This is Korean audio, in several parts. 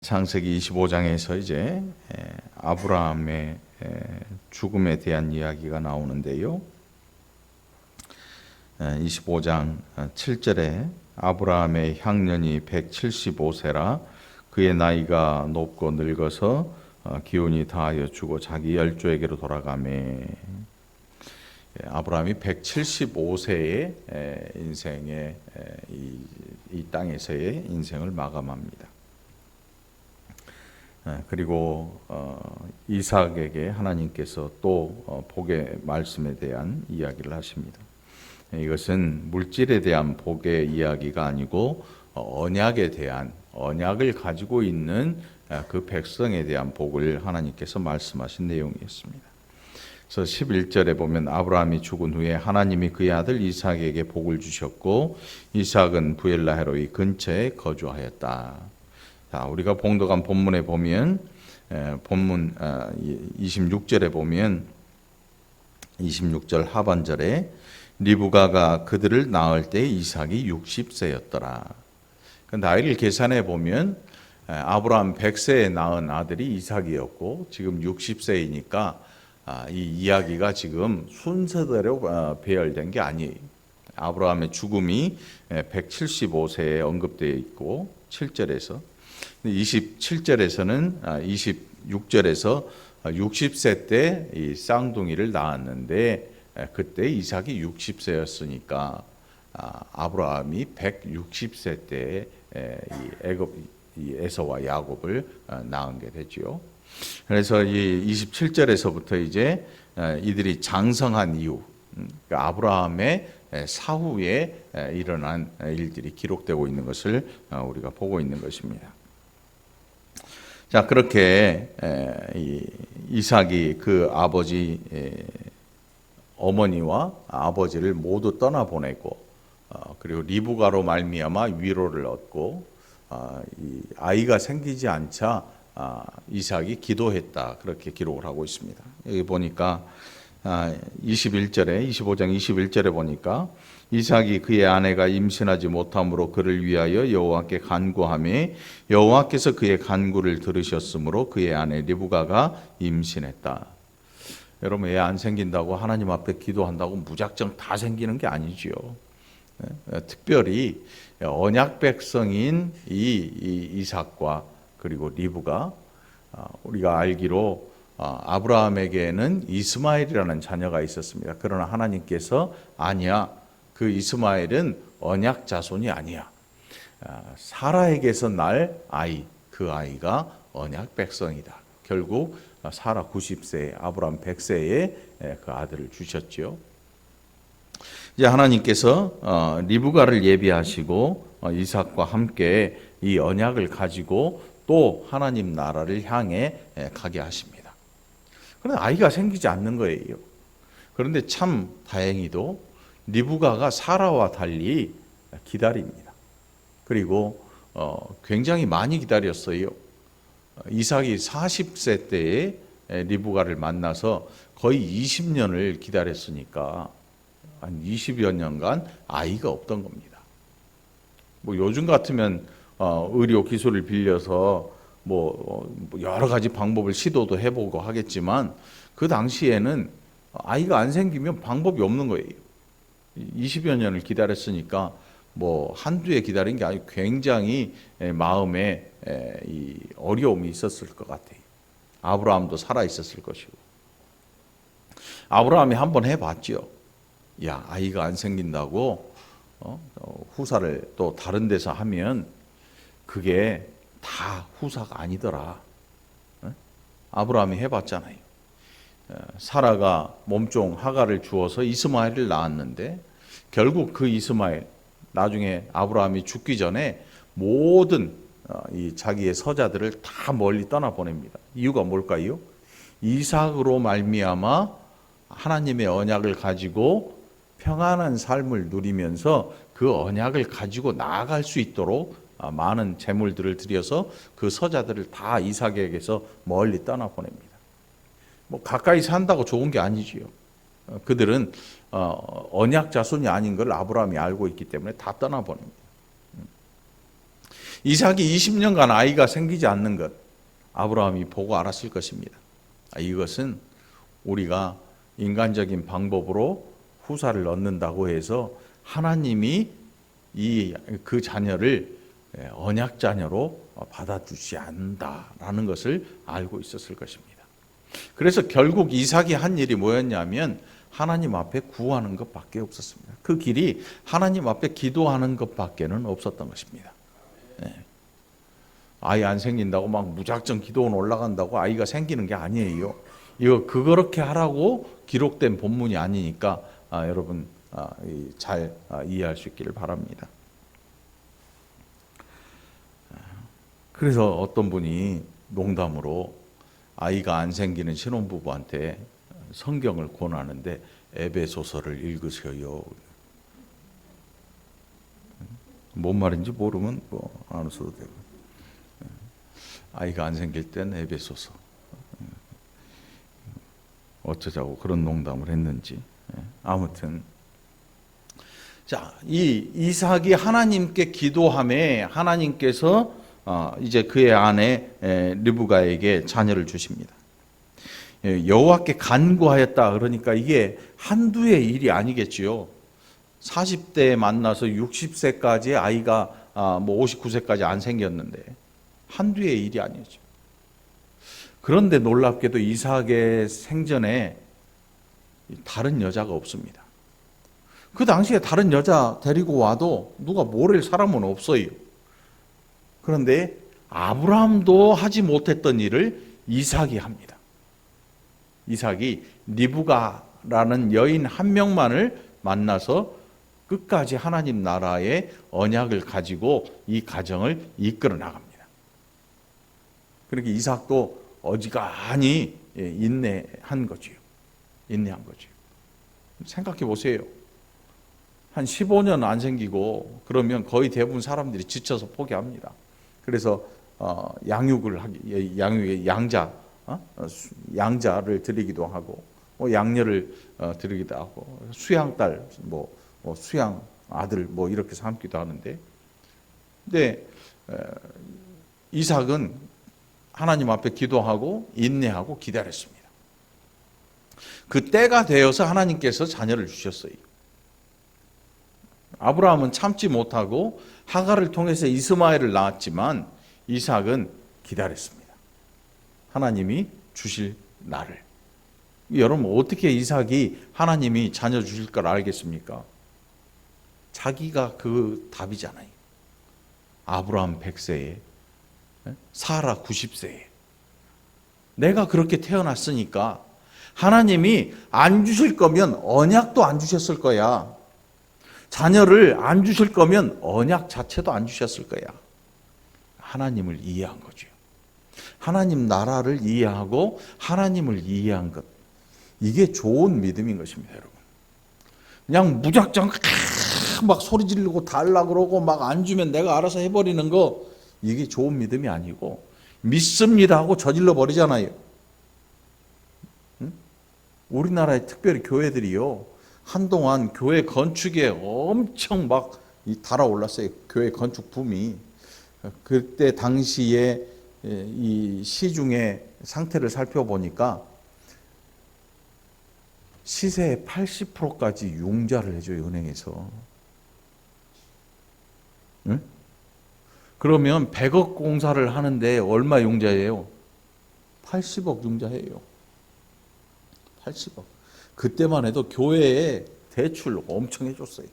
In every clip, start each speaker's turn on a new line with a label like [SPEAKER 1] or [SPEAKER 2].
[SPEAKER 1] 창세기 25장에서 이제 아브라함의 죽음에 대한 이야기가 나오는데요. 25장 7절에 아브라함의 향년이 175세라 그의 나이가 높고 늙어서 기운이 다하여 죽어 자기 열조에게로 돌아가매. 아브라함이 175세의 인생의 이 땅에서의 인생을 마감합니다. 그리고 이삭에게 하나님께서 또 복의 말씀에 대한 이야기를 하십니다. 이것은 물질에 대한 복의 이야기가 아니고 언약에 대한, 언약을 가지고 있는 그 백성에 대한 복을 하나님께서 말씀하신 내용이었습니다. 그래서 11절에 보면 아브라함이 죽은 후에 하나님이 그의 아들 이삭에게 복을 주셨고 이삭은 부엘라헤로이 근처에 거주하였다. 자, 우리가 봉독한 본문에 보면 본문 26절에 보면 26절 하반절에 리브가가 그들을 낳을 때 이삭이 60세였더라. 그 나이를 계산해 보면 아브라함 100세에 낳은 아들이 이삭이었고 지금 60세이니까 이 이야기가 지금 순서대로 배열된 게 아니에요. 아브라함의 죽음이 175세에 언급되어 있고 7절에서 27절에서는 26절에서 60세 때 이 쌍둥이를 낳았는데 그때 이삭이 60세였으니까 아브라함이 160세 때 이 에서와 야곱을 낳은 게 되죠. 그래서 이 27절에서부터 이제 이들이 장성한 이후, 그러니까 아브라함의 사후에 일어난 일들이 기록되고 있는 것을 우리가 보고 있는 것입니다. 자, 그렇게 이삭이 그 아버지 어머니와 아버지를 모두 떠나보내고 그리고 리브가로 말미암아 위로를 얻고 이 아이가 생기지 않자 이삭이 기도했다, 그렇게 기록을 하고 있습니다. 여기 보니까 21절에 25장 21절에 보니까 이삭이 그의 아내가 임신하지 못함으로 그를 위하여 여호와께 간구하매 여호와께서 그의 간구를 들으셨으므로 그의 아내 리브가가 임신했다. 여러분, 애 안 생긴다고 하나님 앞에 기도한다고 무작정 다 생기는 게 아니지요. 특별히 언약 백성인 이 이삭과 그리고 리브가 우리가 알기로 아브라함에게는 이스마엘이라는 자녀가 있었습니다. 그러나 하나님께서 아니야, 그 이스마엘은 언약 자손이 아니야. 사라에게서 날 아이, 그 아이가 언약 백성이다. 결국 사라 90세에 아브라함 100세에 그 아들을 주셨죠. 이제 하나님께서 리브가를 예비하시고 이삭과 함께 이 언약을 가지고 또 하나님 나라를 향해 가게 하십니다. 그런데 아이가 생기지 않는 거예요. 그런데 참 다행히도 리브가가 사라와 달리 기다립니다. 그리고 굉장히 많이 기다렸어요. 이삭이 40세 때에 리브가를 만나서 거의 20년을 기다렸으니까 한 20여 년간 아이가 없던 겁니다. 뭐 요즘 같으면 의료 기술을 빌려서 뭐 여러 가지 방법을 시도도 해보고 하겠지만 그 당시에는 아이가 안 생기면 방법이 없는 거예요. 20여 년을 기다렸으니까 뭐 한두 해 기다린 게 아니고 굉장히 마음에 이 어려움이 있었을 것 같아요. 아브라함도 살아 있었을 것이고. 아브라함이 한번 해봤죠. 야, 아이가 안 생긴다고 후사를 또 다른 데서 하면 그게 다 후사가 아니더라. 아브라함이 해봤잖아요. 사라가 몸종 하가를 주어서 이스마엘을 낳았는데 결국 그 이스마엘, 나중에 아브라함이 죽기 전에 모든 이 자기의 서자들을 다 멀리 떠나보냅니다. 이유가 뭘까요? 이삭으로 말미암아 하나님의 언약을 가지고 평안한 삶을 누리면서 그 언약을 가지고 나아갈 수 있도록 많은 재물들을 들여서 그 서자들을 다 이삭에게서 멀리 떠나보냅니다. 뭐 가까이 산다고 좋은 게 아니지요. 그들은 언약 자손이 아닌 걸 아브라함이 알고 있기 때문에 다 떠나보냅니다. 이삭이 20년간 아이가 생기지 않는 것, 아브라함이 보고 알았을 것입니다. 이것은 우리가 인간적인 방법으로 후사를 얻는다고 해서 하나님이 그 자녀를 언약 자녀로 받아주지 않는다라는 것을 알고 있었을 것입니다. 그래서 결국 이삭이 한 일이 뭐였냐면 하나님 앞에 구하는 것밖에 없었습니다. 그 길이 하나님 앞에 기도하는 것밖에는 없었던 것입니다. 아이 안 생긴다고 막 무작정 기도원 올라간다고 아이가 생기는 게 아니에요. 이거 그렇게 하라고 기록된 본문이 아니니까 여러분 잘 이해할 수 있기를 바랍니다. 그래서 어떤 분이 농담으로 아이가 안 생기는 신혼부부한테 성경을 권하는데 에베소서를 읽으세요. 뭔 말인지 모르면 안 웃어도 되고. 아이가 안 생길 땐 에베소서. 어쩌자고 그런 농담을 했는지. 아무튼 자, 이 이삭이 하나님께 기도함에 하나님께서 이제 그의 아내 리브가에게 자녀를 주십니다. 여호와께 간구하였다. 그러니까 이게 한두의 일이 아니겠지요. 40대에 만나서 60세까지 아이가 59세까지 안 생겼는데 한두의 일이 아니죠. 그런데 놀랍게도 이삭의 생전에 다른 여자가 없습니다. 그 당시에 다른 여자 데리고 와도 누가 모를 사람은 없어요. 그런데 아브라함도 하지 못했던 일을 이삭이 합니다. 이삭이 리브가라는 여인 한 명만을 만나서 끝까지 하나님 나라의 언약을 가지고 이 가정을 이끌어 나갑니다. 그렇게 이삭도 어지간히 인내한 거지요. 인내한 거죠. 생각해 보세요. 한 15년 안 생기고 그러면 거의 대부분 사람들이 지쳐서 포기합니다. 그래서 양육의 양자를 드리기도 하고 양녀를 드리기도 하고 수양딸 수양 아들 이렇게 삼기도 하는데, 근데 이삭은 하나님 앞에 기도하고 인내하고 기다렸습니다. 그 때가 되어서 하나님께서 자녀를 주셨어요. 아브라함은 참지 못하고 하갈을 통해서 이스마엘을 낳았지만 이삭은 기다렸습니다. 하나님이 주실 날을. 여러분 어떻게 이삭이 하나님이 자녀 주실 걸 알겠습니까? 자기가 그 답이잖아요. 아브라함 100세에 사라 90세에 내가 그렇게 태어났으니까 하나님이 안 주실 거면 언약도 안 주셨을 거야. 자녀를 안 주실 거면 언약 자체도 안 주셨을 거야. 하나님을 이해한 거죠. 하나님 나라를 이해하고 하나님을 이해한 것. 이게 좋은 믿음인 것입니다, 여러분. 그냥 무작정 막 소리 지르고 달라 그러고 막 안 주면 내가 알아서 해버리는 거, 이게 좋은 믿음이 아니고 믿습니다 하고 저질러 버리잖아요. 응? 우리나라의 특별히 교회들이요, 한동안 교회 건축에 엄청 막 달아올랐어요. 교회 건축 붐이. 그때 당시에 이 시중의 상태를 살펴보니까 시세의 80%까지 융자를 해줘요, 은행에서. 응? 그러면 100억 공사를 하는데 얼마 융자예요? 80억 융자예요. 80억. 그때만 해도 교회에 대출 엄청 해줬어요.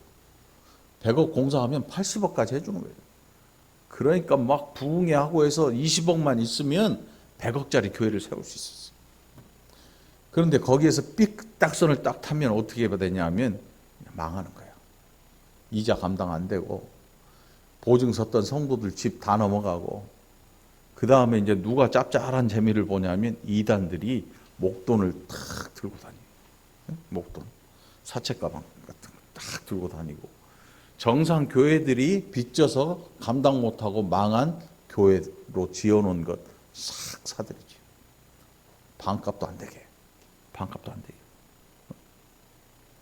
[SPEAKER 1] 100억 공사하면 80억까지 해주는 거예요. 그러니까 막 부흥회하고 해서 20억만 있으면 100억짜리 교회를 세울 수 있었어요. 그런데 거기에서 삐딱선을 딱 타면 어떻게 해야 되냐 하면 망하는 거예요. 이자 감당 안 되고 보증 섰던 성도들 집 다 넘어가고, 그 다음에 이제 누가 짭짤한 재미를 보냐면 이단들이 목돈을 탁 들고 다니고, 목돈, 사채 가방 같은 거 딱 들고 다니고, 정상 교회들이 빚져서 감당 못하고 망한 교회로 지어놓은 것 싹 사들이지. 반값도 안 되게. 반값도 안 되게.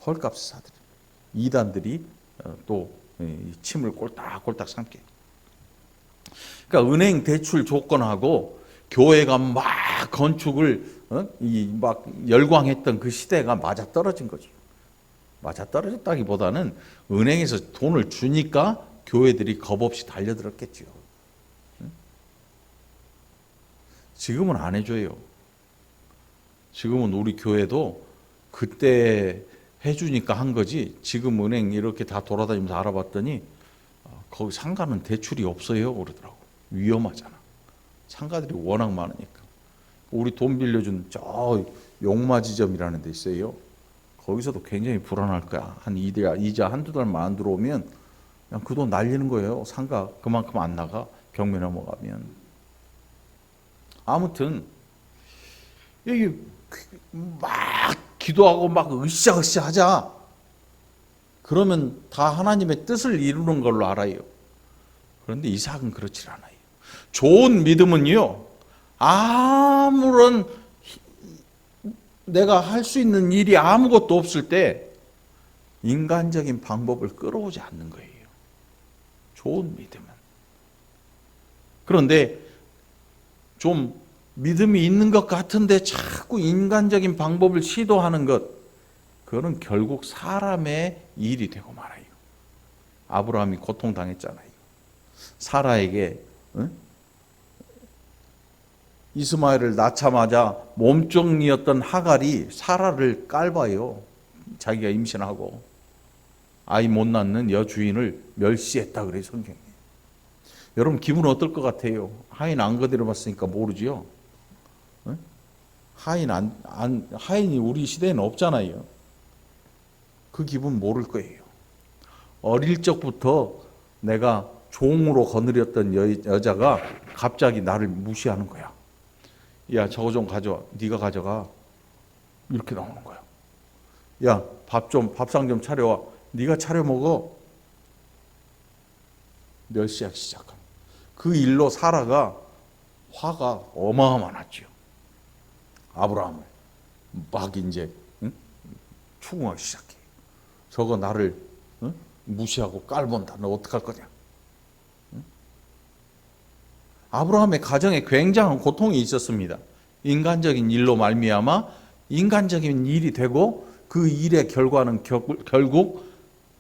[SPEAKER 1] 헐값을 사들이. 이단들이 또 침을 꼴딱꼴딱 삼게. 그러니까 은행 대출 조건하고 교회가 막 건축을 막 열광했던 그 시대가 맞아 떨어진 거죠. 맞아 떨어졌다기보다는 은행에서 돈을 주니까 교회들이 겁없이 달려들었겠죠. 지금은 안 해줘요. 지금은 우리 교회도 그때 해주니까 한 거지, 지금 은행 이렇게 다 돌아다니면서 알아봤더니 거기 상가는 대출이 없어요 그러더라고. 위험하잖아. 상가들이 워낙 많으니까. 우리 돈 빌려준 저 용마지점이라는 데 있어요. 거기서도 굉장히 불안할 거야. 한 이자 한두 달만 안 들어오면 그냥 그 돈 날리는 거예요. 상가 그만큼 안 나가, 경매 넘어가면. 아무튼 이게 막 기도하고 막 으쌰으쌰 하자. 그러면 다 하나님의 뜻을 이루는 걸로 알아요. 그런데 이삭은 그렇지 않아요. 좋은 믿음은요, 아무런 내가 할 수 있는 일이 아무것도 없을 때 인간적인 방법을 끌어오지 않는 거예요. 좋은 믿음은. 그런데 좀 믿음이 있는 것 같은데 자꾸 인간적인 방법을 시도하는 것, 그거는 결국 사람의 일이 되고 말아요. 아브라함이 고통당했잖아요. 사라에게 이스마엘을 낳자마자 몸종이었던 하갈이 사라를 깔봐요. 자기가 임신하고 아이 못 낳는 여주인을 멸시했다 그래요, 성경에. 여러분 기분 어떨 것 같아요? 하인 안 거들어봤으니까 모르지요. 하인이 우리 시대에는 없잖아요. 그 기분 모를 거예요. 어릴 적부터 내가 종으로 거느렸던 여자가 갑자기 나를 무시하는 거야. 야, 저거 좀 가져와. 네가 가져가. 이렇게 나오는 거야. 야, 밥상 좀 차려와. 네가 차려 먹어. 멸시하기 시작한. 그 일로 사라가 화가 어마어마하죠. 아브라함을 막 이제 추궁하기 시작해. 저거 나를 무시하고 깔본다. 너 어떡할 거냐? 아브라함의 가정에 굉장한 고통이 있었습니다. 인간적인 일로 말미암아 인간적인 일이 되고 그 일의 결과는 결국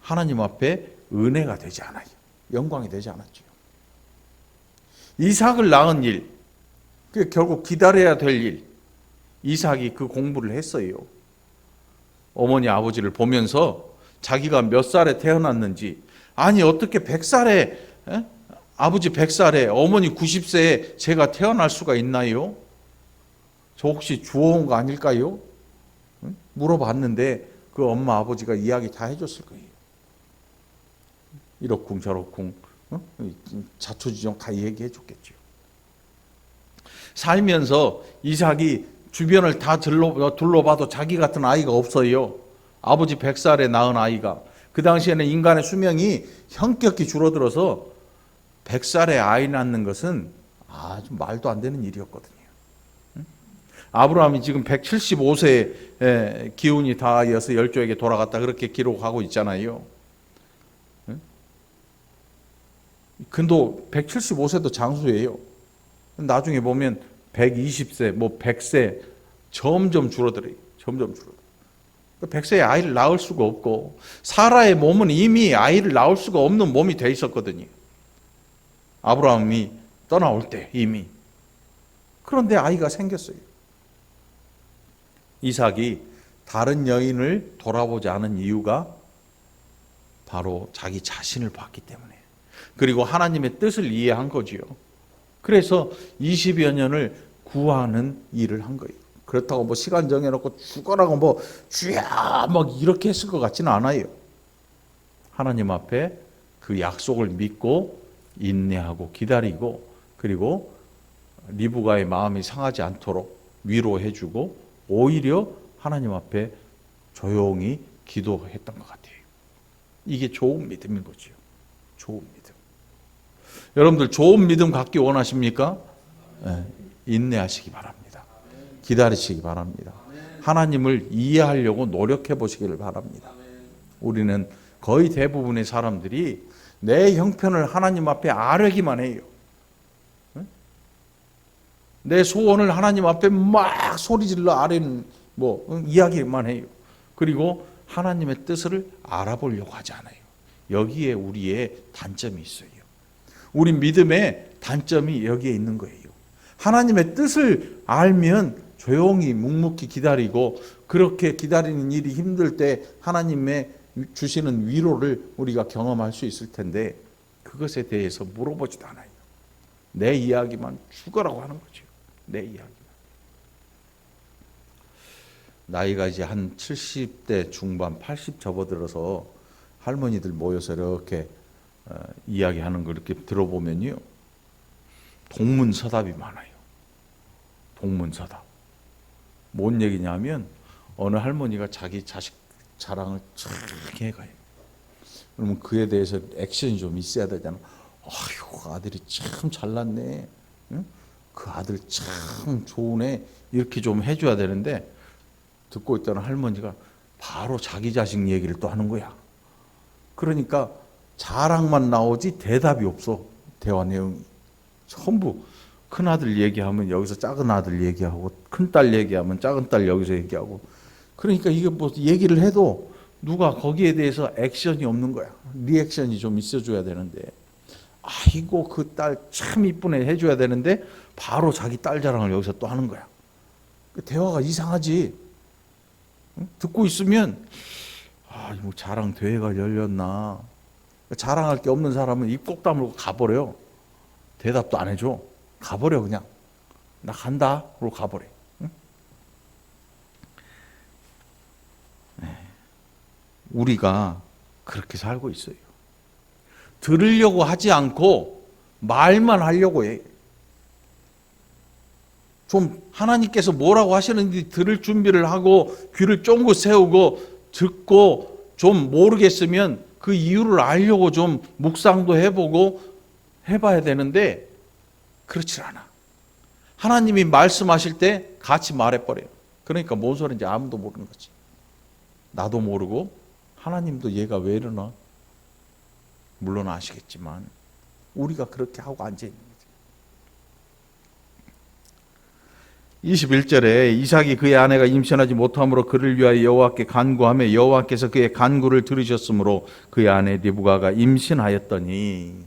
[SPEAKER 1] 하나님 앞에 은혜가 되지 않아요. 영광이 되지 않았죠. 이삭을 낳은 일, 그게 결국 기다려야 될 일, 이삭이 그 공부를 했어요. 어머니 아버지를 보면서 자기가 몇 살에 태어났는지, 아니 어떻게 100살에 아버지 100살에 어머니 90세에 제가 태어날 수가 있나요? 저 혹시 주워온 거 아닐까요? 물어봤는데 그 엄마 아버지가 이야기 다 해줬을 거예요. 이러쿵 저러쿵 자초지종 다 얘기해 줬겠죠. 살면서 이삭이 주변을 다 둘러봐도 자기 같은 아이가 없어요. 아버지 100살에 낳은 아이가. 그 당시에는 인간의 수명이 현격히 줄어들어서 100살에 아이 낳는 것은 아주 말도 안 되는 일이었거든요. 아브라함이 지금 175세의 기운이 다하여서 열조에게 돌아갔다 그렇게 기록하고 있잖아요. 근도 175세도 장수예요. 나중에 보면 120세, 뭐 100세 점점 줄어들어요. 점점 줄어들어요. 100세에 아이를 낳을 수가 없고, 사라의 몸은 이미 아이를 낳을 수가 없는 몸이 돼 있었거든요. 아브라함이 떠나올 때 이미. 그런데 아이가 생겼어요. 이삭이 다른 여인을 돌아보지 않은 이유가 바로 자기 자신을 봤기 때문에, 그리고 하나님의 뜻을 이해한 거지요. 그래서 20여 년을 구하는 일을 한 거예요. 그렇다고 뭐 시간 정해놓고 죽어라고 뭐 주야 막 이렇게 했을 것 같지는 않아요. 하나님 앞에 그 약속을 믿고 인내하고 기다리고, 그리고 리브가의 마음이 상하지 않도록 위로해주고, 오히려 하나님 앞에 조용히 기도했던 것 같아요. 이게 좋은 믿음인 거죠. 좋은 믿음. 여러분들 좋은 믿음 갖기 원하십니까? 네, 인내하시기 바랍니다. 기다리시기 바랍니다. 하나님을 이해하려고 노력해 보시기를 바랍니다. 우리는 거의 대부분의 사람들이 내 형편을 하나님 앞에 아뢰기만 해요. 내 소원을 하나님 앞에 막 소리질러 아뢰는 이야기만 해요. 그리고 하나님의 뜻을 알아보려고 하지 않아요. 여기에 우리의 단점이 있어요. 우리 믿음의 단점이 여기에 있는 거예요. 하나님의 뜻을 알면 조용히 묵묵히 기다리고, 그렇게 기다리는 일이 힘들 때 하나님의 주시는 위로를 우리가 경험할 수 있을 텐데, 그것에 대해서 물어보지도 않아요. 내 이야기만 죽어라고 하는 거죠. 내 이야기만. 나이가 이제 한 70대 중반, 80 접어들어서 할머니들 모여서 이렇게 이야기하는 걸 이렇게 들어보면요, 동문서답이 많아요. 동문서답. 뭔 얘기냐면, 어느 할머니가 자기 자식 자랑을 쫙 해가요. 그러면 그에 대해서 액션이 좀 있어야 되잖아. 아휴, 아들이 참 잘났네. 응? 그 아들 참 좋으네. 이렇게 좀 해줘야 되는데, 듣고 있던 할머니가 바로 자기 자식 얘기를 또 하는 거야. 그러니까 자랑만 나오지 대답이 없어. 대화 내용이 전부 큰아들 얘기하면 여기서 작은 아들 얘기하고, 큰딸 얘기하면 작은 딸 여기서 얘기하고. 그러니까 이게 뭐 얘기를 해도 누가 거기에 대해서 액션이 없는 거야. 리액션이 좀 있어줘야 되는데, 아이고 그 딸 참 이쁘네 해줘야 되는데 바로 자기 딸 자랑을 여기서 또 하는 거야. 대화가 이상하지. 듣고 있으면 뭐 자랑 대회가 열렸나. 자랑할 게 없는 사람은 입 꼭 다물고 가버려. 대답도 안 해줘. 가버려. 그냥 나 간다 그러고 가버려. 응? 네. 우리가 그렇게 살고 있어요. 들으려고 하지 않고 말만 하려고 해. 좀 하나님께서 뭐라고 하시는지 들을 준비를 하고 귀를 쫑긋 세우고 듣고, 좀 모르겠으면 그 이유를 알려고 좀 묵상도 해보고 해봐야 되는데, 그렇지 않아. 하나님이 말씀하실 때 같이 말해버려요. 그러니까 뭔 소리인지 아무도 모르는 거지. 나도 모르고 하나님도 얘가 왜 이러나 물론 아시겠지만, 우리가 그렇게 하고 앉아있는 거죠. 21절에 이삭이 그의 아내가 임신하지 못함으로 그를 위하여 여호와께 간구하며 여호와께서 그의 간구를 들으셨으므로 그의 아내 리브가가 임신하였더니,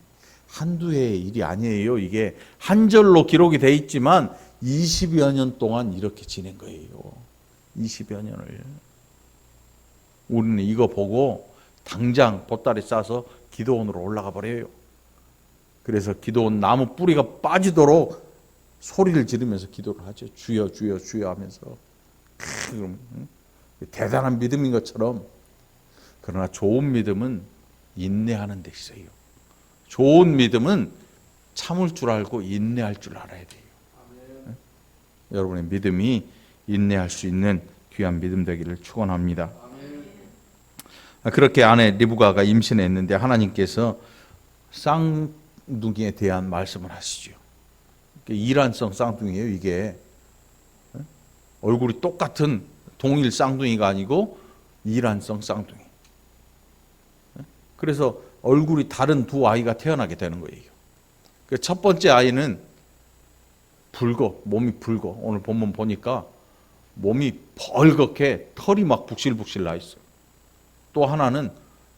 [SPEAKER 1] 한두 해의 일이 아니에요. 이게 한 절로 기록이 돼 있지만 20여 년 동안 이렇게 지낸 거예요. 20여 년을. 우리는 이거 보고 당장 보따리 싸서 기도원으로 올라가 버려요. 그래서 기도원 나무 뿌리가 빠지도록 소리를 지르면서 기도를 하죠. 주여 주여 주여 하면서. 대단한 믿음인 것처럼. 그러나 좋은 믿음은 인내하는 데 있어요. 좋은 믿음은 참을 줄 알고 인내할 줄 알아야 돼요. 아멘. 여러분의 믿음이 인내할 수 있는 귀한 믿음 되기를 축원합니다. 그렇게 아내 리브가가 임신했는데 하나님께서 쌍둥이에 대한 말씀을 하시죠. 이란성 쌍둥이에요. 이게 얼굴이 똑같은 동일 쌍둥이가 아니고 이란성 쌍둥이. 그래서 얼굴이 다른 두 아이가 태어나게 되는 거예요. 첫 번째 아이는 붉어, 몸이 붉어. 오늘 본문 보니까 몸이 벌겋게 털이 막 북실북실 나 있어. 또 하나는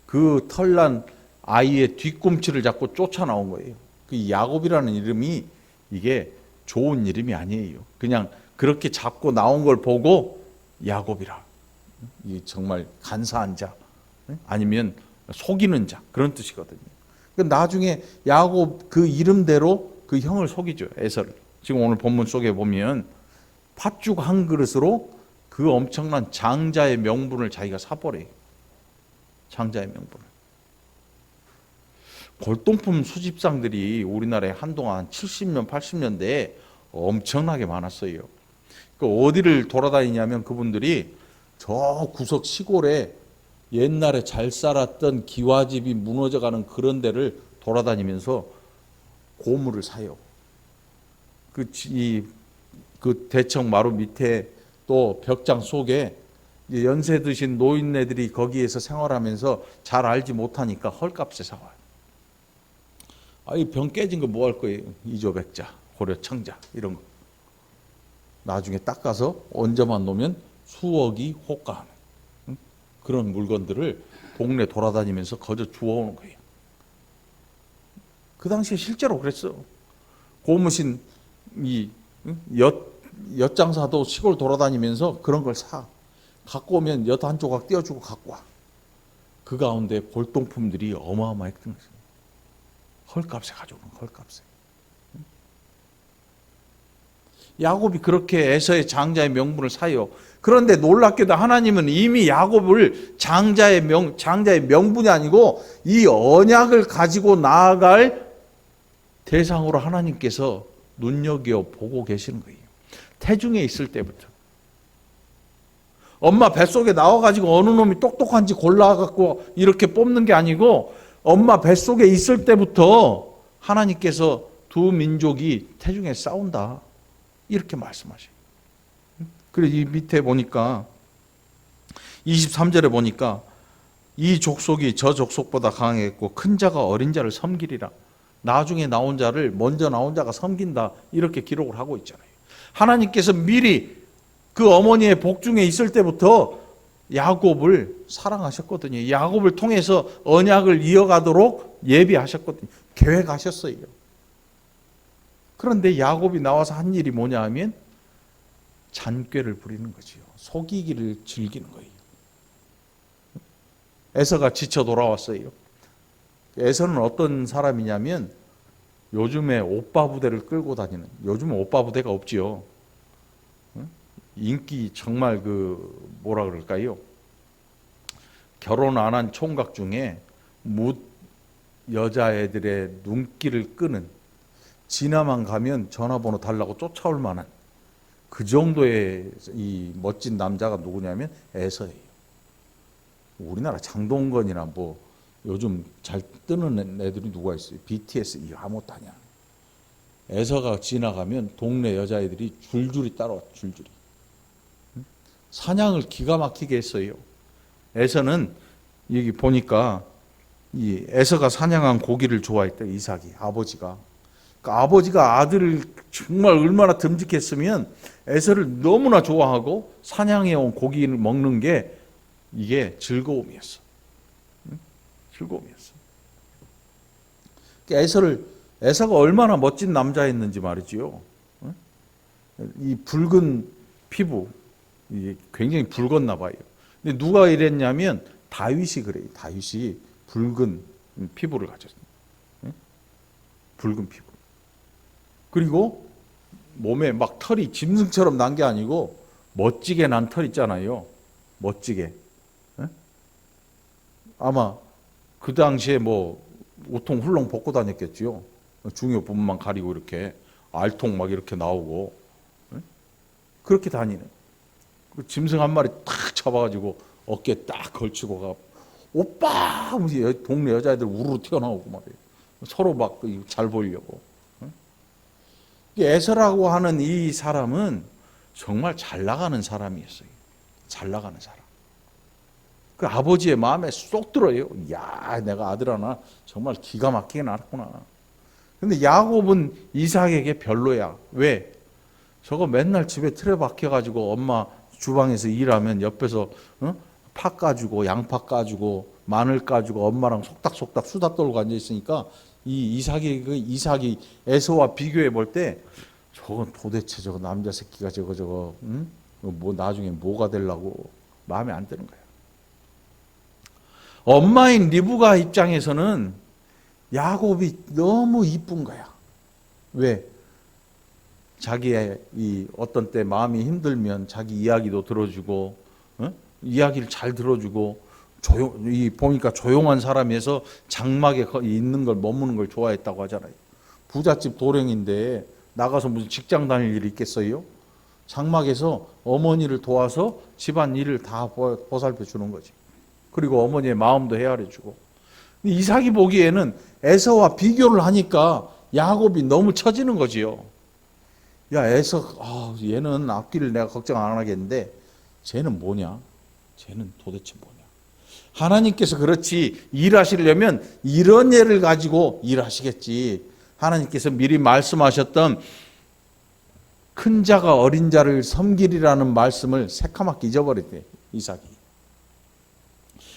[SPEAKER 1] 그 털난 아이의 뒤꿈치를 잡고 쫓아나온 거예요. 그 야곱이라는 이름이 이게 좋은 이름이 아니에요. 그냥 그렇게 잡고 나온 걸 보고 야곱이라. 이 정말 간사한 자, 아니면 속이는 자, 그런 뜻이거든요. 나중에 야곱 그 이름대로 그 형을 속이죠. 에서를. 지금 오늘 본문 속에 보면 팥죽 한 그릇으로 그 엄청난 장자의 명분을 자기가 사버려요. 장자의 명분을. 골동품 수집상들이 우리나라에 한동안 70년, 80년대에 엄청나게 많았어요. 어디를 돌아다니냐면 그분들이 저 구석 시골에 옛날에 잘 살았던 기와집이 무너져가는 그런 데를 돌아다니면서 고물을 사요. 그 대청 마루 밑에 또 벽장 속에 연세 드신 노인네들이 거기에서 생활하면서 잘 알지 못하니까 헐값에 사와요. 이 병 깨진 거 뭐 할 거예요? 이조백자, 고려청자 이런 거. 나중에 닦아서 얹어만 놓으면 수억이 호가하는 그런 물건들을 동네 돌아다니면서 거저 주워오는 거예요. 그 당시에 실제로 그랬어. 고무신 엿장사도 시골 돌아다니면서 그런 걸 사. 갖고 오면 엿 한 조각 띄워주고 갖고 와. 그 가운데 골동품들이 어마어마했던 거죠. 헐값에 가져오는 헐값에. 야곱이 그렇게 에서의 장자의 명분을 사요. 그런데 놀랍게도 하나님은 이미 야곱을 장자의 명분이 아니고 이 언약을 가지고 나아갈 대상으로 하나님께서 눈여겨보고 계시는 거예요. 태중에 있을 때부터. 엄마 뱃속에 나와가지고 어느 놈이 똑똑한지 골라갖고 이렇게 뽑는 게 아니고 엄마 뱃속에 있을 때부터 하나님께서 두 민족이 태중에 싸운다. 이렇게 말씀하셔요. 그래서 이 밑에 보니까 23절에 보니까 이 족속이 저 족속보다 강했고 큰 자가 어린 자를 섬기리라. 나중에 나온 자를 먼저 나온 자가 섬긴다. 이렇게 기록을 하고 있잖아요. 하나님께서 미리 그 어머니의 복중에 있을 때부터 야곱을 사랑하셨거든요. 야곱을 통해서 언약을 이어가도록 예비하셨거든요. 계획하셨어요. 그런데 야곱이 나와서 한 일이 뭐냐 하면 잔꾀를 부리는 거지요. 속이기를 즐기는 거예요. 에서가 지쳐 돌아왔어요. 에서는 어떤 사람이냐면 요즘에 오빠 부대를 끌고 다니는, 요즘은 오빠 부대가 없지요. 인기 정말 뭐라 그럴까요? 결혼 안 한 총각 중에 여자애들의 눈길을 끄는, 지나만 가면 전화번호 달라고 쫓아올 만한 그 정도의 이 멋진 남자가 누구냐면 에서예요. 우리나라 장동건이나 뭐 요즘 잘 뜨는 애들이 누가 있어요? BTS 이 아무것도 아니야. 에서가 지나가면 동네 여자애들이 줄줄이 따라와. 줄줄이. 사냥을 기가 막히게 했어요. 에서는 여기 보니까 이 에서가 사냥한 고기를 좋아했대. 이삭이 아버지가. 그러니까 아버지가 아들을 정말 얼마나 듬직했으면 에서를 너무나 좋아하고 사냥해온 고기를 먹는 게 이게 즐거움이었어. 즐거움이었어. 그러니까 에서가 얼마나 멋진 남자였는지 말이지요. 이 붉은 피부, 이게 굉장히 붉었나 봐요. 근데 누가 이랬냐면 다윗이 그래요. 다윗이 붉은 피부를 가졌어요. 붉은 피부. 그리고 몸에 막 털이 짐승처럼 난 게 아니고 멋지게 난 털 있잖아요. 멋지게. 아마 그 당시에 뭐 우통 훌렁 벗고 다녔겠지요. 중요 부분만 가리고 이렇게 알통 막 이렇게 나오고 그렇게 다니는. 그 짐승 한 마리 탁 잡아가지고 어깨에 딱 걸치고 가 오빠 하면서 동네 여자애들 우르르 튀어나오고 말이에요. 서로 막 잘 보이려고. 에서라고 하는 이 사람은 정말 잘 나가는 사람이었어요. 잘 나가는 사람. 그 아버지의 마음에 쏙 들어요. 야, 내가 아들 하나 정말 기가 막히게 낳았구나. 근데 야곱은 이삭에게 별로야. 왜? 저거 맨날 집에 틀에 박혀가지고 엄마 주방에서 일하면 옆에서 파 까주고 양파 까주고 마늘 까주고 엄마랑 속닥속닥 수다 떨고 앉아 있으니까 이 이삭이 에서와 비교해 볼 때 저건 도대체 저거 남자 새끼가 저거 뭐 나중에 뭐가 되려고 마음에 안 드는 거야. 엄마인 리브가 입장에서는 야곱이 너무 이쁜 거야. 왜? 자기의 이 어떤 때 마음이 힘들면 자기 이야기도 들어주고, 이야기를 잘 들어주고, 보니까 조용한 사람에서 장막에 있는 걸 머무는 걸 좋아했다고 하잖아요. 부잣집 도령인데 나가서 무슨 직장 다닐 일이 있겠어요? 장막에서 어머니를 도와서 집안 일을 다 보살펴 주는 거지. 그리고 어머니의 마음도 헤아려 주고. 이삭이 보기에는 에서와 비교를 하니까 야곱이 너무 처지는 거지요. 야, 에서, 얘는 앞길을 내가 걱정 안 하겠는데 쟤는 뭐냐? 쟤는 도대체 뭐냐? 하나님께서 그렇지 일하시려면 이런 예를 가지고 일하시겠지. 하나님께서 미리 말씀하셨던 큰 자가 어린 자를 섬기리라는 말씀을 새카맣게 잊어버렸대, 이삭이.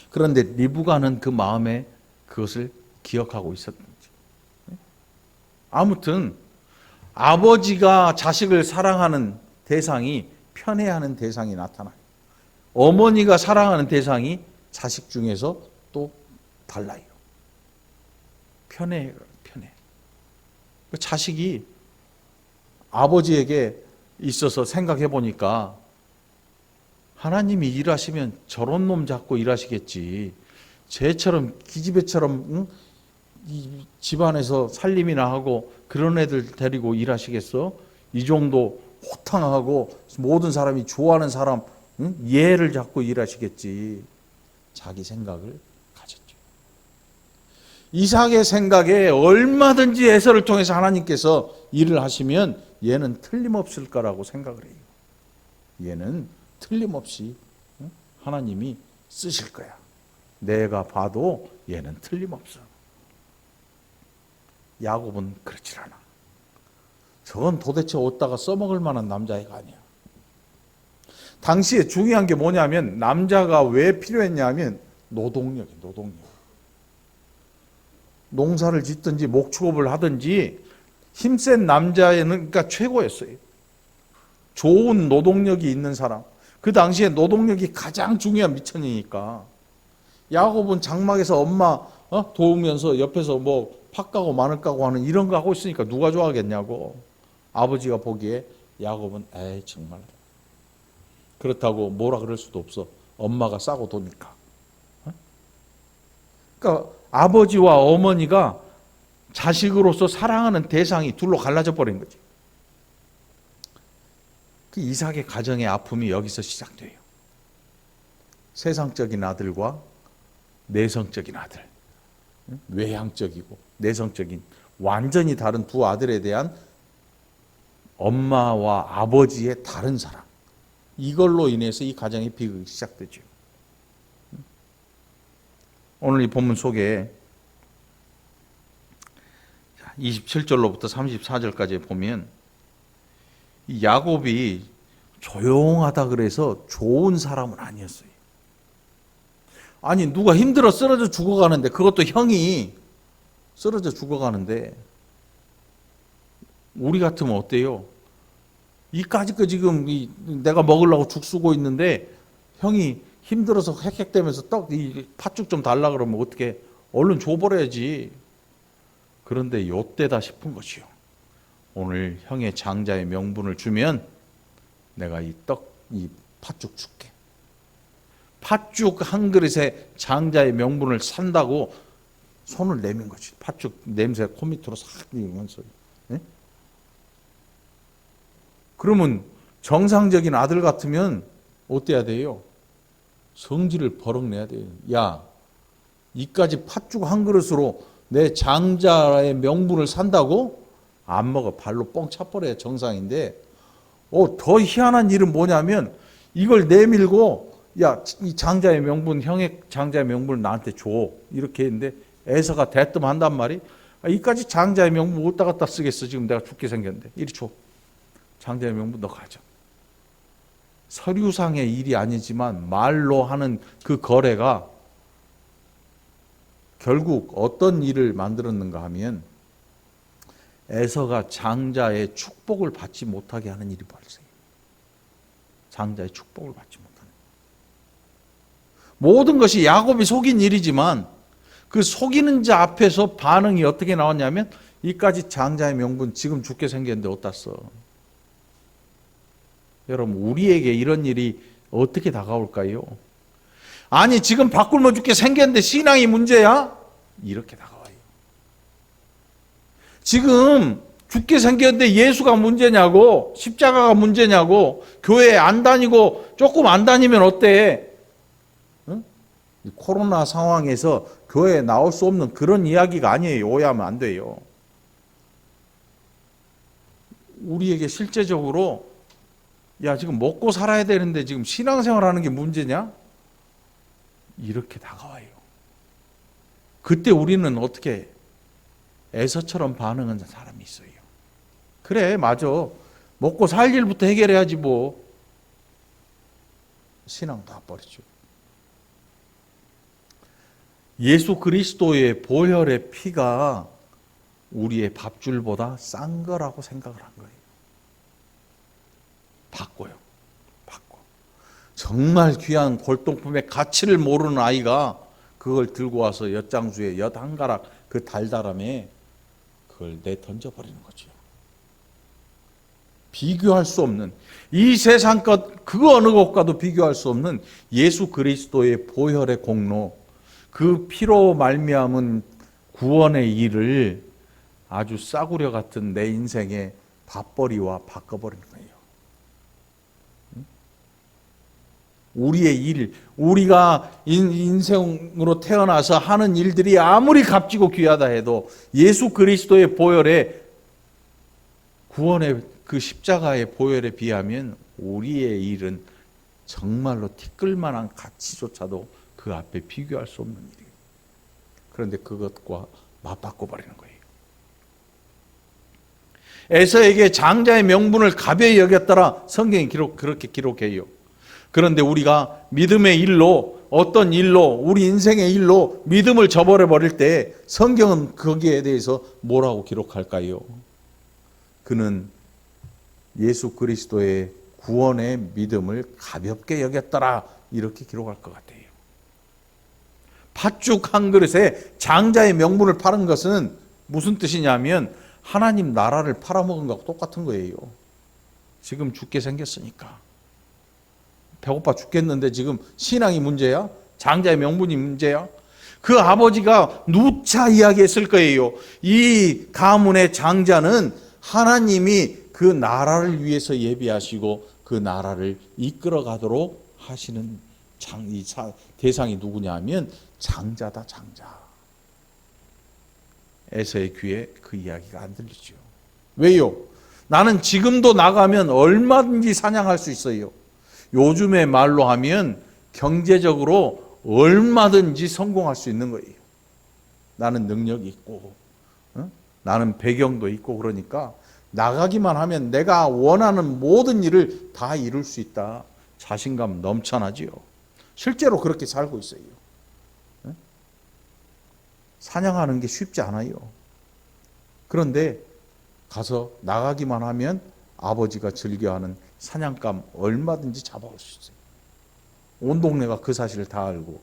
[SPEAKER 1] 그런데 리브가는 그 마음에 그것을 기억하고 있었던지. 아무튼 아버지가 자식을 사랑하는 대상이 편애하는 대상이 나타나요. 어머니가 사랑하는 대상이 자식 중에서 또 달라요. 편애. 자식이 아버지에게 있어서 생각해 보니까 하나님이 일하시면 저런 놈 잡고 일하시겠지. 쟤처럼 기집애처럼 이 집안에서 살림이나 하고 그런 애들 데리고 일하시겠어? 이 정도 호탕하고 모든 사람이 좋아하는 사람 얘를 잡고 일하시겠지. 자기 생각을 가졌죠. 이삭의 생각에 얼마든지 에서를 통해서 하나님께서 일을 하시면 얘는 틀림없을 거라고 생각을 해요. 얘는 틀림없이 하나님이 쓰실 거야. 내가 봐도 얘는 틀림없어. 야곱은 그렇지 않아. 저건 도대체 어디다가 써먹을 만한 남자애가 아니야. 당시에 중요한 게 뭐냐면 남자가 왜 필요했냐면 노동력이에요. 노동력. 농사를 짓든지 목축업을 하든지 힘센 남자애는 그러니까 최고였어요. 좋은 노동력이 있는 사람. 그 당시에 노동력이 가장 중요한 미천이니까. 야곱은 장막에서 엄마 도우면서 옆에서 뭐 팥 까고 마늘 까고 하는 이런 거 하고 있으니까 누가 좋아하겠냐고. 아버지가 보기에 야곱은 에이 정말 그렇다고 뭐라 그럴 수도 없어. 엄마가 싸고 도니까. 그러니까 아버지와 어머니가 자식으로서 사랑하는 대상이 둘로 갈라져 버린 거지. 그 이삭의 가정의 아픔이 여기서 시작돼요. 세상적인 아들과 내성적인 아들. 외향적이고 내성적인 완전히 다른 두 아들에 대한 엄마와 아버지의 다른 사랑. 이걸로 인해서 이 가정의 비극이 시작되죠. 오늘 이 본문 속에 27절로부터 34절까지 보면 이 야곱이 조용하다 그래서 좋은 사람은 아니었어요. 아니 누가 힘들어 쓰러져 죽어가는데 그것도 형이 쓰러져 죽어가는데 우리 같으면 어때요? 이까짓 거 지금 내가 먹으려고 죽 쓰고 있는데 형이 힘들어서 헥헥대면서 이 팥죽 좀 달라 그러면 어떻게 얼른 줘버려야지. 그런데 요때다 싶은 것이요. 오늘 형의 장자의 명분을 주면 내가 이 팥죽 줄게. 팥죽 한 그릇에 장자의 명분을 산다고 손을 내민 거지. 팥죽 냄새 코밑으로 싹 이면서. 네? 그러면 정상적인 아들 같으면 어때야 돼요? 성질을 버럭 내야 돼요. 야, 이까지 팥죽 한 그릇으로 내 장자의 명분을 산다고? 안 먹어. 발로 뻥 차버려야 정상인데 더 희한한 일은 뭐냐면 이걸 내밀고 야, 이 장자의 명분, 형의 장자의 명분을 나한테 줘. 이렇게 했는데 에서가 대뜸한단 말이 이까지 장자의 명분 어디다 갖다 쓰겠어. 지금 내가 죽게 생겼는데. 이리 줘. 장자의 명분 너 가져. 서류상의 일이 아니지만 말로 하는 그 거래가 결국 어떤 일을 만들었는가 하면 에서가 장자의 축복을 받지 못하게 하는 일이 발생해요. 장자의 축복을 받지 못하는. 모든 것이 야곱이 속인 일이지만 그 속이는 자 앞에서 반응이 어떻게 나왔냐면 이까지 장자의 명분 지금 죽게 생겼는데 어디다 써. 여러분 우리에게 이런 일이 어떻게 다가올까요? 아니 지금 바꿀 죽게 생겼는데 신앙이 문제야? 이렇게 다가와요. 지금 죽게 생겼는데 예수가 문제냐고, 십자가가 문제냐고, 교회 안 다니고 조금 안 다니면 어때? 응? 코로나 상황에서 교회에 나올 수 없는 그런 이야기가 아니에요. 오해하면 안 돼요. 우리에게 실제적으로 야 지금 먹고 살아야 되는데 지금 신앙생활하는 게 문제냐? 이렇게 다가와요. 그때 우리는 어떻게 에서처럼 반응하는 사람이 있어요. 그래 맞아. 먹고 살 일부터 해결해야지 뭐. 신앙 다 버리죠. 예수 그리스도의 보혈의 피가 우리의 밥줄보다 싼 거라고 생각을 한 거예요. 바꿔요. 바꿔. 정말 귀한 골동품의 가치를 모르는 아이가 그걸 들고 와서 엿장수에 엿 한 가락 그 달달함에 그걸 내던져버리는 거죠. 비교할 수 없는, 이 세상 것 그 어느 것과도 비교할 수 없는 예수 그리스도의 보혈의 공로, 그 피로 말미암은 구원의 일을 아주 싸구려 같은 내 인생의 밥벌이와 바꿔버리는 거예요. 우리의 일, 우리가 인생으로 태어나서 하는 일들이 아무리 값지고 귀하다 해도 예수 그리스도의 보혈의 구원의 그 십자가의 보혈에 비하면 우리의 일은 정말로 티끌만한 가치조차도 그 앞에 비교할 수 없는 일이에요. 그런데 그것과 맞바꿔버리는 거예요. 에서에게 장자의 명분을 가벼이 여겼더라. 성경이 그렇게 기록해요. 그런데 우리가 믿음의 일로, 어떤 일로, 우리 인생의 일로 믿음을 저버려 버릴 때 성경은 거기에 대해서 뭐라고 기록할까요? 그는 예수 그리스도의 구원의 믿음을 가볍게 여겼더라, 이렇게 기록할 것 같아요. 팥죽 한 그릇에 장자의 명분을 파는 것은 무슨 뜻이냐면 하나님 나라를 팔아먹은 것과 똑같은 거예요. 지금 죽게 생겼으니까. 배고파 죽겠는데 지금 신앙이 문제야? 장자의 명분이 문제야? 그 아버지가 누차 이야기했을 거예요. 이 가문의 장자는 하나님이 그 나라를 위해서 예비하시고 그 나라를 이끌어 가도록 하시는 대상이 누구냐 하면 장자다, 장자. 에서의 귀에 그 이야기가 안 들리죠. 왜요? 나는 지금도 나가면 얼마든지 사냥할 수 있어요. 요즘의 말로 하면 경제적으로 얼마든지 성공할 수 있는 거예요. 나는 능력이 있고, 나는 배경도 있고, 그러니까 나가기만 하면 내가 원하는 모든 일을 다 이룰 수 있다. 자신감 넘쳐나지요. 실제로 그렇게 살고 있어요. 사냥하는 게 쉽지 않아요. 그런데 가서 나가기만 하면 아버지가 즐겨하는 사냥감 얼마든지 잡아올 수 있어요. 온 동네가 그 사실을 다 알고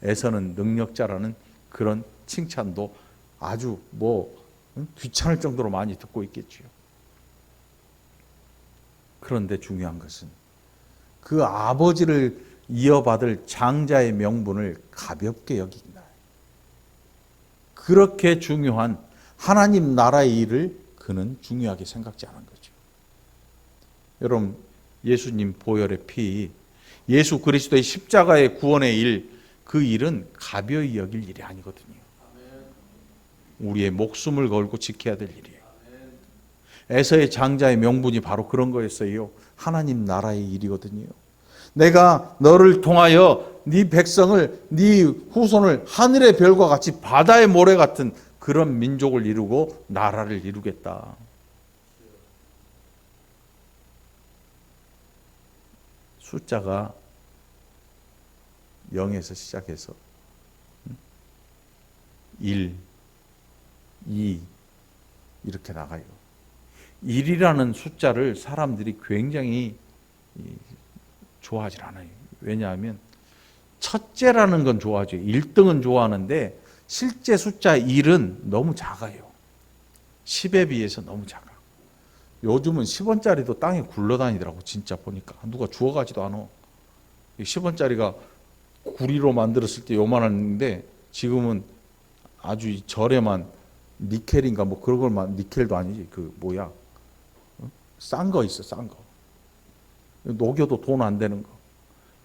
[SPEAKER 1] 에서는 능력자라는 그런 칭찬도 아주 귀찮을 정도로 많이 듣고 있겠지요. 그런데 중요한 것은 그 아버지를 이어받을 장자의 명분을 가볍게 여긴다. 그렇게 중요한 하나님 나라의 일을 그는 중요하게 생각지 않은 거죠. 여러분, 예수님 보혈의 피, 예수 그리스도의 십자가의 구원의 일, 그 일은 가벼이 여길 일이 아니거든요. 우리의 목숨을 걸고 지켜야 될 일이에요. 에서의 장자의 명분이 바로 그런 거였어요. 하나님 나라의 일이거든요. 내가 너를 통하여 네 백성을, 네 후손을 하늘의 별과 같이 바다의 모래 같은 그런 민족을 이루고 나라를 이루겠다. 숫자가 0에서 시작해서 1, 2 이렇게 나가요. 1이라는 숫자를 사람들이 굉장히 좋아하지 않아요. 왜냐하면 첫째라는 건 좋아하죠. 1등은 좋아하는데 실제 숫자 1은 너무 작아요. 10에 비해서 너무 작아. 요즘은 10원짜리도 땅에 굴러다니더라고. 진짜 보니까 누가 주워가지도 않아. 10원짜리가 구리로 만들었을 때 요만한데 지금은 아주 저렴한 니켈인가 그런 걸만, 니켈도 아니지, 싼 거 있어, 싼 거. 녹여도 돈 안 되는 거.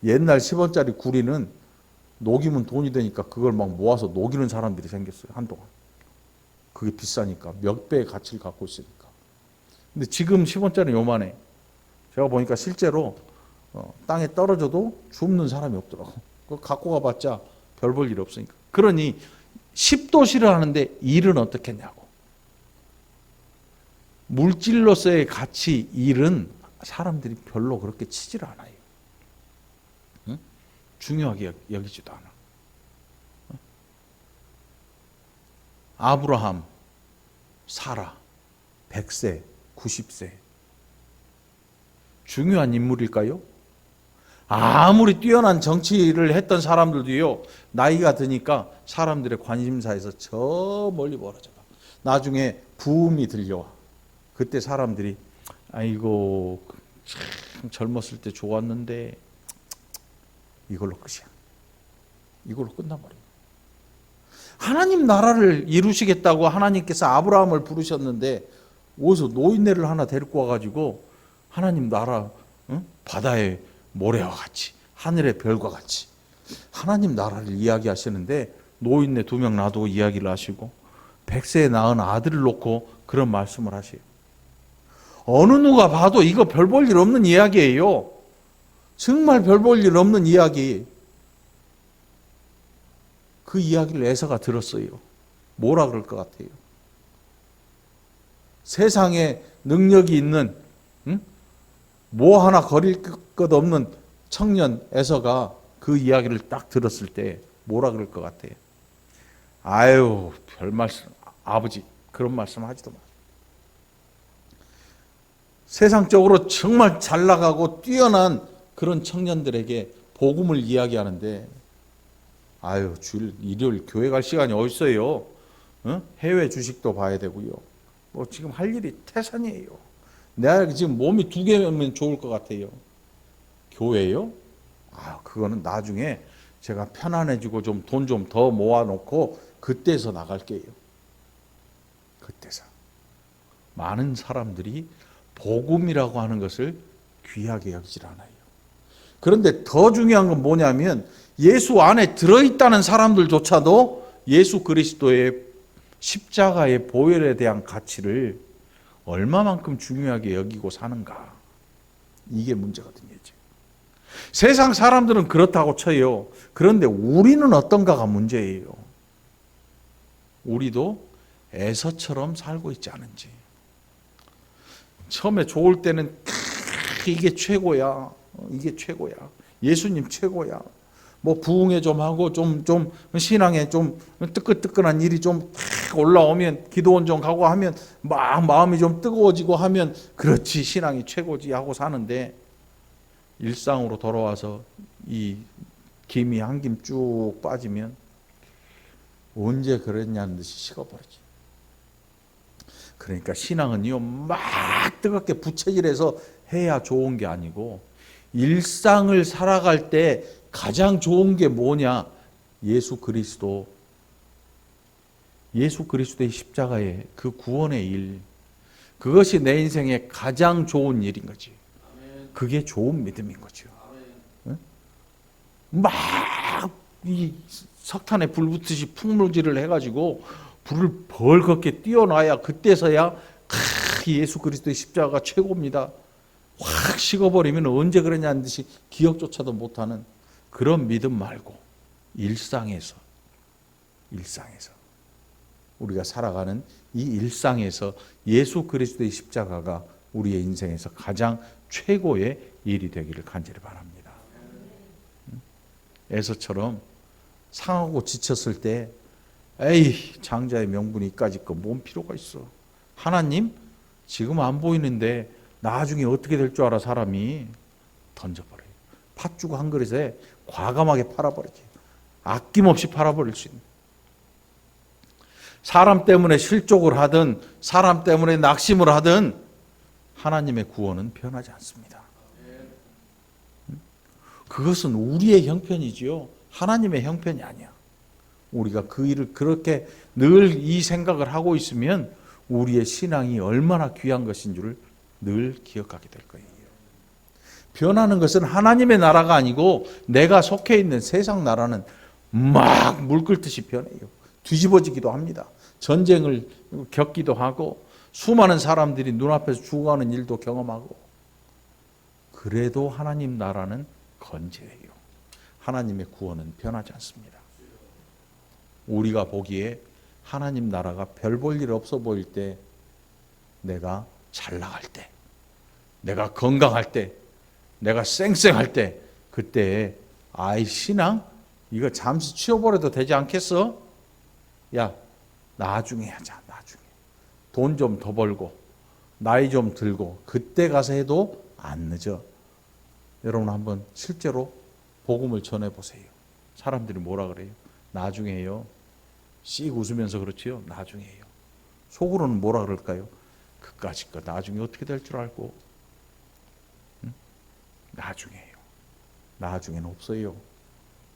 [SPEAKER 1] 옛날 10원짜리 구리는 녹이면 돈이 되니까 그걸 막 모아서 녹이는 사람들이 생겼어요, 한동안. 그게 비싸니까, 몇 배의 가치를 갖고 있으니까. 근데 지금 10원짜리 요만해. 제가 보니까 실제로 땅에 떨어져도 줍는 사람이 없더라고. 그거 갖고 가봤자 별 볼 일 없으니까. 그러니 10도 싫어하는데 1은 어떻겠냐고. 물질로서의 가치, 일은 사람들이 별로 그렇게 치질 않아요. 응? 중요하게 여기지도 않아. 응? 아브라함, 사라, 100세, 90세. 중요한 인물일까요? 아무리 뛰어난 정치를 했던 사람들도요, 나이가 드니까 사람들의 관심사에서 저 멀리 멀어져 가. 나중에 부음이 들려와. 그때 사람들이 아이고 참 젊었을 때 좋았는데 이걸로 끝이야. 이걸로 끝나버려요. 하나님 나라를 이루시겠다고 하나님께서 아브라함을 부르셨는데 어디서 노인네를 하나 데리고 와가지고 하나님 나라, 응? 바다의 모래와 같이 하늘의 별과 같이 하나님 나라를 이야기하시는데 노인네 2명 놔두고 이야기를 하시고 100세에 낳은 아들을 놓고 그런 말씀을 하세요. 어느 누가 봐도 이거 별 볼 일 없는 이야기예요. 정말 별 볼 일 없는 이야기. 그 이야기를 에서가 들었어요. 뭐라 그럴 것 같아요? 세상에 능력이 있는, 응? 뭐 하나 거릴 것 없는 청년 에서가 그 이야기를 딱 들었을 때 뭐라 그럴 것 같아요? 아유, 별 말씀, 아버지 그런 말씀 하지도 마. 세상적으로 정말 잘 나가고 뛰어난 그런 청년들에게 복음을 이야기하는데 아유, 주일 일요일 교회 갈 시간이 어디 있어요? 어? 해외 주식도 봐야 되고요. 뭐 지금 할 일이 태산이에요. 내가 지금 몸이 2개면 좋을 것 같아요. 교회요? 아, 그거는 나중에 제가 편안해지고 좀 돈 좀 더 모아놓고 그때서 나갈게요. 그때서. 많은 사람들이 복음이라고 하는 것을 귀하게 여기질 않아요. 그런데 더 중요한 건 뭐냐면 예수 안에 들어있다는 사람들조차도 예수 그리스도의 십자가의 보혈에 대한 가치를 얼마만큼 중요하게 여기고 사는가. 이게 문제거든요. 세상 사람들은 그렇다고 쳐요. 그런데 우리는 어떤가가 문제예요. 우리도 에서처럼 살고 있지 않은지. 처음에 좋을 때는 이게 최고야. 이게 최고야. 예수님 최고야. 뭐 부흥회 좀 하고 좀 신앙에 좀 뜨끈뜨끈한 일이 좀 올라오면 기도원 좀 가고 하면 막 마음이 좀 뜨거워지고 하면 그렇지 신앙이 최고지 하고 사는데 일상으로 돌아와서 이 김이 한 김 쭉 빠지면 언제 그랬냐는 듯이 식어버리지. 그러니까 신앙은요 막 뜨겁게 부채질해서 해야 좋은 게 아니고 일상을 살아갈 때 가장 좋은 게 뭐냐? 예수 그리스도의 십자가의 그 구원의 일, 그것이 내 인생의 가장 좋은 일인 거지. 그게 좋은 믿음인 거죠. 막 이 석탄에 불 붙듯이 풍물질을 해가지고 불을 벌겋게 띄워놔야 그때서야 예수 그리스도의 십자가가 최고입니다. 확 식어버리면 언제 그러냐는 듯이 기억조차도 못하는 그런 믿음 말고 일상에서 우리가 살아가는 이 일상에서 예수 그리스도의 십자가가 우리의 인생에서 가장 최고의 일이 되기를 간절히 바랍니다. 에서처럼 상하고 지쳤을 때 에이 장자의 명분이 이까짓 거 뭔 필요가 있어. 하나님 지금 안 보이는데 나중에 어떻게 될 줄 알아. 사람이 던져버려요. 팥죽 한 그릇에 과감하게 팔아버리지. 아낌없이 팔아버릴 수 있는. 사람 때문에 실족을 하든 사람 때문에 낙심을 하든 하나님의 구원은 변하지 않습니다. 그것은 우리의 형편이지요. 하나님의 형편이 아니야. 우리가 그 일을 그렇게 늘 이 생각을 하고 있으면 우리의 신앙이 얼마나 귀한 것인 줄을 늘 기억하게 될 거예요. 변하는 것은 하나님의 나라가 아니고 내가 속해 있는 세상 나라는 막 물 끓듯이 변해요. 뒤집어지기도 합니다. 전쟁을 겪기도 하고 수많은 사람들이 눈앞에서 죽어가는 일도 경험하고 그래도 하나님 나라는 건재해요. 하나님의 구원은 변하지 않습니다. 우리가 보기에 하나님 나라가 별 볼 일 없어 보일 때 내가 잘 나갈 때, 내가 건강할 때, 내가 쌩쌩할 때, 그때 아이 신앙 이거 잠시 치워버려도 되지 않겠어? 야, 나중에 하자. 나중에 돈 좀 더 벌고 나이 좀 들고 그때 가서 해도 안 늦어. 여러분 한번 실제로 복음을 전해보세요. 사람들이 뭐라 그래요? 나중에 해요. 씩 웃으면서 그렇지요. 나중에 해요. 속으로는 뭐라 그럴까요? 그까짓 거 나중에 어떻게 될 줄 알고. 응? 나중에 해요. 나중에는 없어요.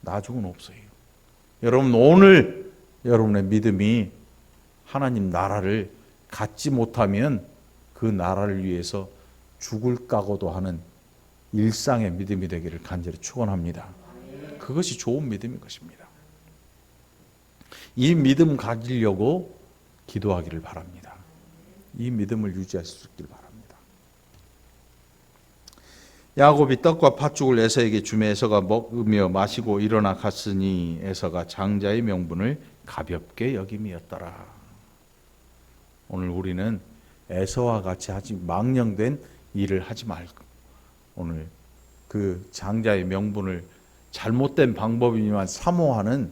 [SPEAKER 1] 나중은 없어요. 여러분 오늘 여러분의 믿음이 하나님 나라를 갖지 못하면 그 나라를 위해서 죽을 각오도 하는 일상의 믿음이 되기를 간절히 축원합니다. 그것이 좋은 믿음인 것입니다. 이 믿음 가지려고 기도하기를 바랍니다. 이 믿음을 유지할 수 있기를 바랍니다. 야곱이 떡과 팥죽을 에서에게 주매 에서가 먹으며 마시고 일어나 갔으니 에서가 장자의 명분을 가볍게 여김이었더라. 오늘 우리는 에서와 같이 아직 망령된 일을 하지 말고 오늘 그 장자의 명분을 잘못된 방법이지만 사모하는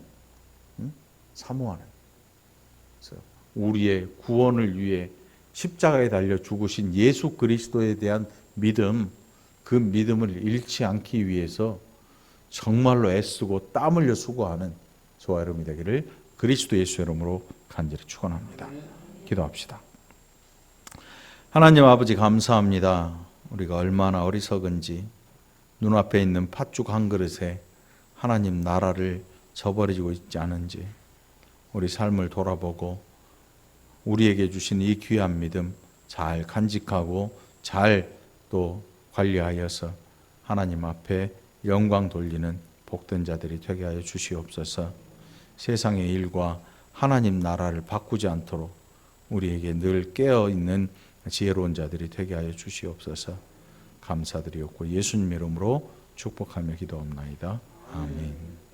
[SPEAKER 1] 그래서 우리의 구원을 위해 십자가에 달려 죽으신 예수 그리스도에 대한 믿음, 그 믿음을 잃지 않기 위해서 정말로 애쓰고 땀 흘려 수고하는 저와 여러분이 되기를 그리스도 예수 이름으로 간절히 축원합니다. 기도합시다. 하나님 아버지 감사합니다. 우리가 얼마나 어리석은지 눈앞에 있는 팥죽 한 그릇에 하나님 나라를 저버리고 있지 않은지 우리 삶을 돌아보고 우리에게 주신 이 귀한 믿음 잘 간직하고 잘 또 관리하여서 하나님 앞에 영광 돌리는 복된 자들이 되게 하여 주시옵소서. 세상의 일과 하나님 나라를 바꾸지 않도록 우리에게 늘 깨어있는 지혜로운 자들이 되게 하여 주시옵소서. 감사드리옵고 예수님 이름으로 축복하며 기도합나이다. 아멘.